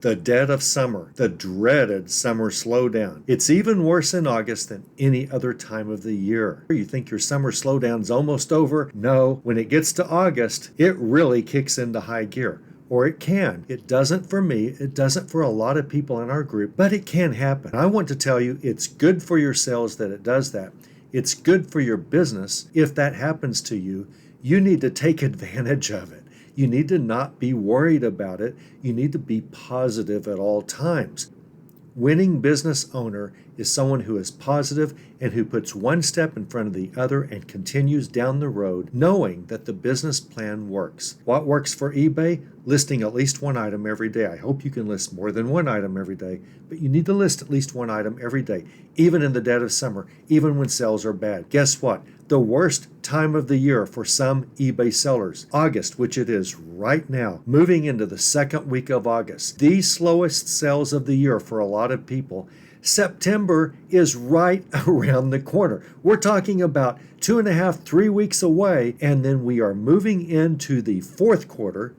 The dead of summer, the dreaded summer slowdown. It's even worse in August than any other time of the year. You think your summer slowdown's almost over? No, when it gets to August, it really kicks into high gear. Or it can. It doesn't for me. It doesn't for a lot of people in our group, but it can happen. I want to tell you, it's good for your sales that it does that. It's good for your business if that happens to you. You need to take advantage of it. You need to not be worried about it. You need to be positive at all times. Winning business owner is someone who is positive and who puts one step in front of the other and continues down the road knowing that the business plan works. What works for eBay? Listing at least one item every day. I hope you can list more than one item every day, but you need to list at least one item every day, even in the dead of summer, even when sales are bad. Guess what? The worst time of the year for some eBay sellers, August, which it is right now, moving into the second week of August, the slowest sales of the year for a lot of people. September is right around the corner. We're talking about 2.5, 3 weeks away, and then we are moving into the fourth quarter,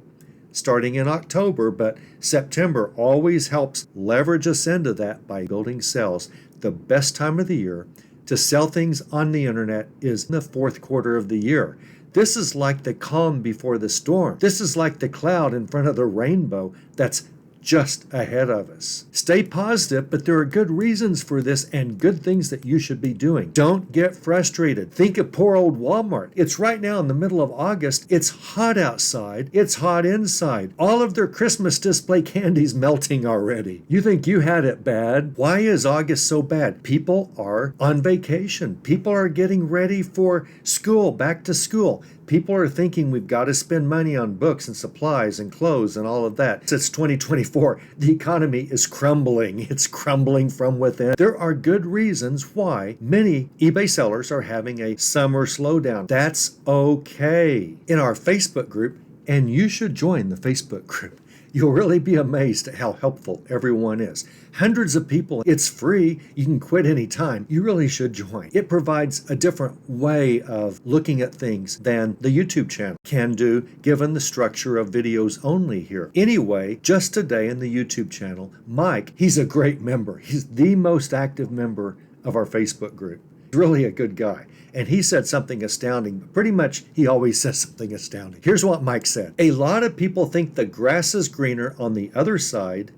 starting in October, but September always helps leverage us into that by building sales. The best time of the year to sell things on the internet is the fourth quarter of the year. This is like the calm before the storm. This is like the cloud in front of the rainbow that's just ahead of us. Stay positive, but there are good reasons for this and good things that you should be doing. Don't get frustrated. Think of poor old Walmart. It's right now in the middle of August. It's hot outside. It's hot inside. All of their Christmas display candy's melting already. You think you had it bad? Why is August so bad? People are on vacation. People are getting ready for school, back to school. People are thinking we've got to spend money on books and supplies and clothes and all of that. Since 2024, the economy is crumbling. It's crumbling from within. There are good reasons why many eBay sellers are having a summer slowdown. That's okay. In our Facebook group, and you should join the Facebook group, you'll really be amazed at how helpful everyone is. Hundreds of people. It's free. You can quit anytime. You really should join. It provides a different way of looking at things than the YouTube channel can do, given the structure of videos only here. Anyway, just today in the YouTube channel, Mike, he's a great member. He's the most active member of our Facebook group. He's really a good guy. And he said something astounding. Pretty much, he always says something astounding. Here's what Mike said. A lot of people think the grass is greener on the other side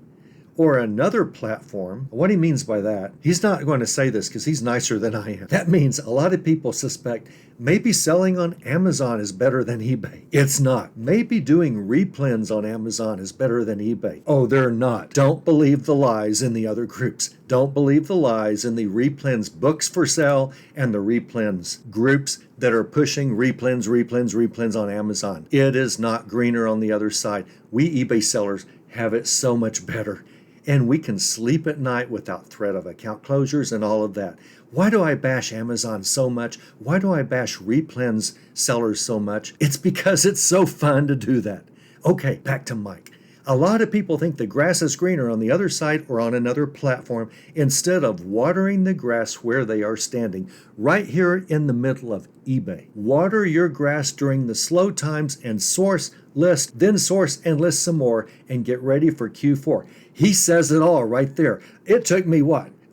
or another platform. What he means by that, he's not going to say this because he's nicer than I am. That means a lot of people suspect maybe selling on Amazon is better than eBay. It's not. Maybe doing replens on Amazon is better than eBay. Oh, they're not. Don't believe the lies in the other groups. Don't believe the lies in the replens books for sale and the replens groups that are pushing replens on Amazon. It is not greener on the other side. We eBay sellers have it so much better. And we can sleep at night without threat of account closures and all of that. Why do I bash Amazon so much? Why do I bash replens sellers so much? It's because it's so fun to do that. Okay, back to Mike. A lot of people think the grass is greener on the other side or on another platform instead of watering the grass where they are standing, right here in the middle of eBay. Water your grass during the slow times and source, list, then source and list some more and get ready for Q4. He says it all right there. It took me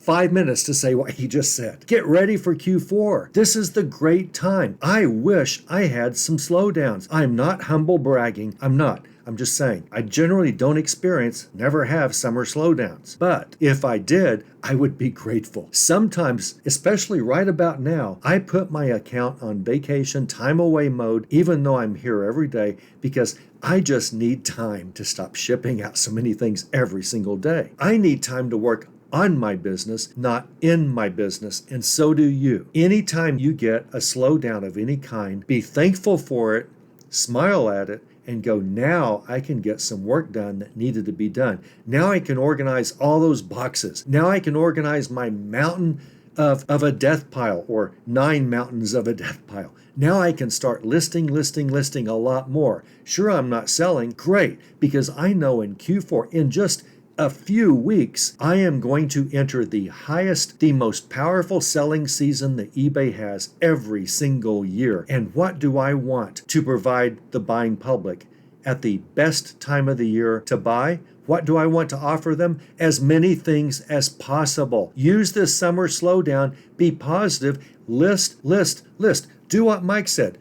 5 minutes to say what he just said. Get ready for Q4. This is the great time. I wish I had some slowdowns. I'm not humble bragging. I'm not. I'm just saying, I generally don't experience, never have summer slowdowns. But if I did, I would be grateful. Sometimes, especially right about now, I put my account on vacation time away mode, even though I'm here every day, because I just need time to stop shipping out so many things every single day. I need time to work on my business, not in my business, and so do you. Anytime you get a slowdown of any kind, be thankful for it, smile at it, and go, now I can get some work done that needed to be done. Now I can organize all those boxes. Now I can organize my mountain of a death pile, or 9 mountains of a death pile. Now I can start listing a lot more. Sure, I'm not selling. Great, because I know in Q4, in just a few weeks, I am going to enter the highest, the most powerful selling season that eBay has every single year. And what do I want to provide the buying public at the best time of the year to buy? What do I want to offer them? As many things as possible. Use this summer slowdown. Be positive. List, list, list. Do what Mike said.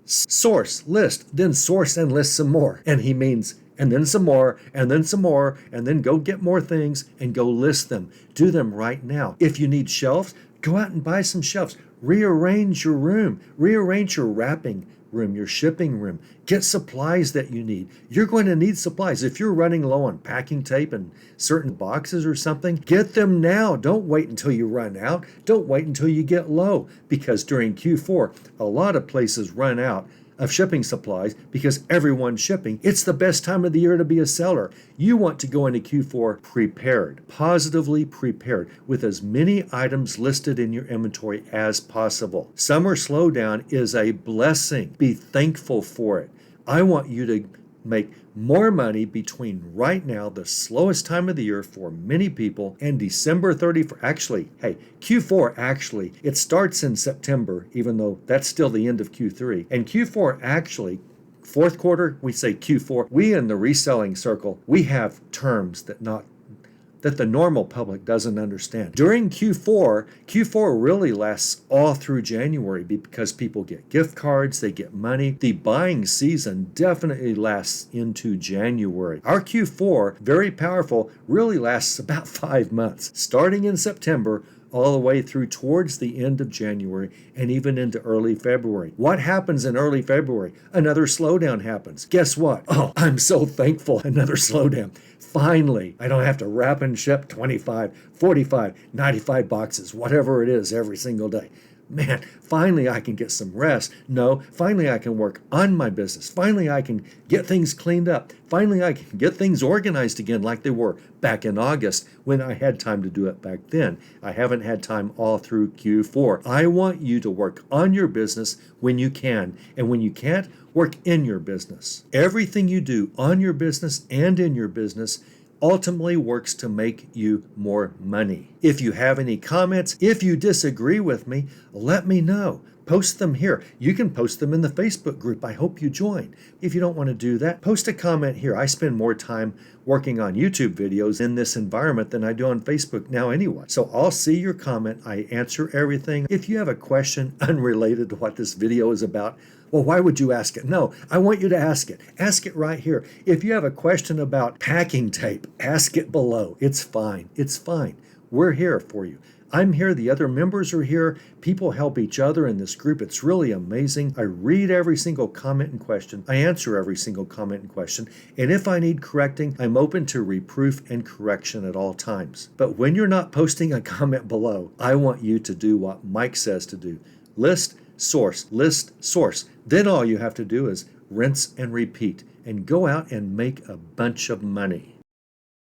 Source, list, then source and list some more. And he means, and then some more, and then some more, and then go get more things and go list them. Do them right now. If you need shelves, go out and buy some shelves. Rearrange your room. Rearrange your wrapping room, your shipping room. Get supplies that you need. You're going to need supplies. If you're running low on packing tape and certain boxes or something, get them now. Don't wait until you run out. Don't wait until you get low, because during Q4, a lot of places run out of shipping supplies because everyone's shipping. It's the best time of the year to be a seller. You want to go into Q4 prepared, positively prepared, with as many items listed in your inventory as possible. Summer Slowdown is a blessing. Be thankful for it. I want you to make more money between right now, the slowest time of the year for many people, and December 31st. Actually, hey, Q4 actually, it starts in September, even though that's still the end of Q3. And Q4 actually, fourth quarter, we say Q4. We in the reselling circle, we have terms that the normal public doesn't understand. During Q4 really lasts all through January because people get gift cards, they get money. The buying season definitely lasts into January. Our Q4, very powerful, really lasts about 5 months, starting in September all the way through towards the end of January and even into early February. What happens in early February? Another slowdown happens. Guess what? Oh, I'm so thankful. Another slowdown. Finally, I don't have to wrap and ship 25, 45, 95 boxes, whatever it is, every single day. Man, finally I can get some rest. No, finally I can work on my business. Finally I can get things cleaned up. Finally I can get things organized again like they were back in August when I had time to do it back then. I haven't had time all through Q4. I want you to work on your business when you can, and when you can't, work in your business. Everything you do on your business and in your business ultimately works to make you more money. If you have any comments, if you disagree with me, let me know. Post them here. You can post them in the Facebook group. I hope you join. If you don't want to do that, post a comment here. I spend more time working on YouTube videos in this environment than I do on Facebook now anyway. So I'll see your comment. I answer everything. If you have a question unrelated to what this video is about, well, why would you ask it? No, I want you to ask it. Ask it right here. If you have a question about packing tape, ask it below. It's fine. It's fine. We're here for you. I'm here. The other members are here. People help each other in this group. It's really amazing. I read every single comment and question. I answer every single comment and question. And if I need correcting, I'm open to reproof and correction at all times. But when you're not posting a comment below, I want you to do what Mike says to do. List, source, list, source. Then all you have to do is rinse and repeat and go out and make a bunch of money.